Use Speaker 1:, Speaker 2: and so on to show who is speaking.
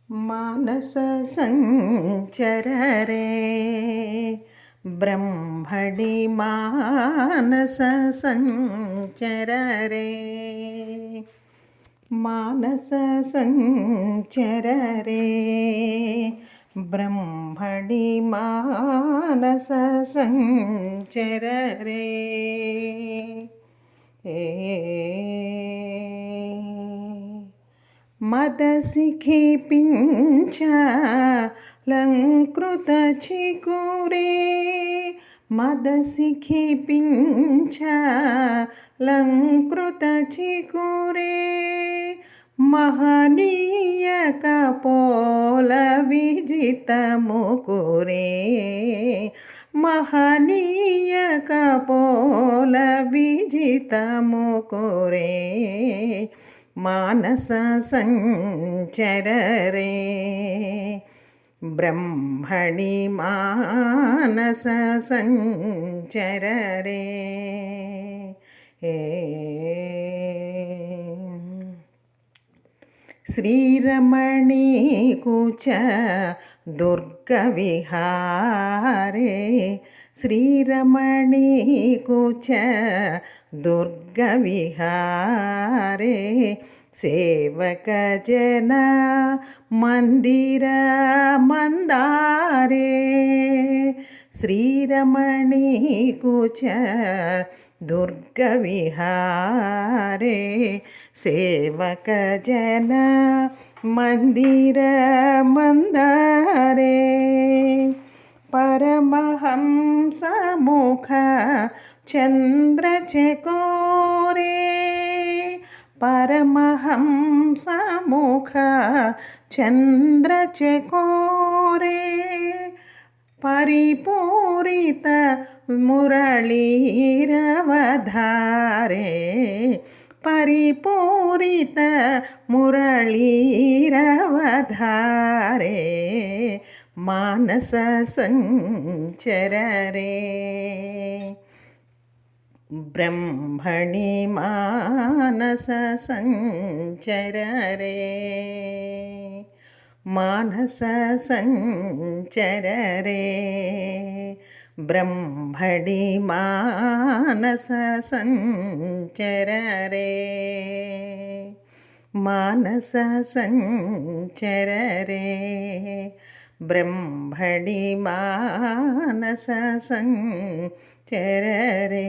Speaker 1: मानस संचर रे ब्रह्मणि मानस संचर रे मानस संचर रे ब्रह्मणि मानस संचर रे मदसिखि पिञ्चालङ्कृत चिकुरे मदसिखि पिञ्चालङ्कृत चिकुरे महनीय कपोल विजित मुकुरे महनीय कपोल विजित मुकुरे मानस संचर रे ब्रह्मणि मानस संचर रे श्रीरमणी कुच दुर्ग विहारे श्रीरमणी कुच दुर्ग विहारे सेवक जन मंदिर मंदारे श्रीरमणी कुच दुर्ग विहारे सेवक जन मंदिर मंदारे परमहंस मुख चंद्र चकोरे परमहंस मुख चंद्र चकोरे परिपूरित मुरलीरवधारे परिपूरित मुरलीरवधारे मानस संचर रे ब्रह्मणि मानस संचर रे मानस संचर रे ब्रह्मणि मानस संचर रे मानस संचर रे ब्रह्मणि मानस संचर रे।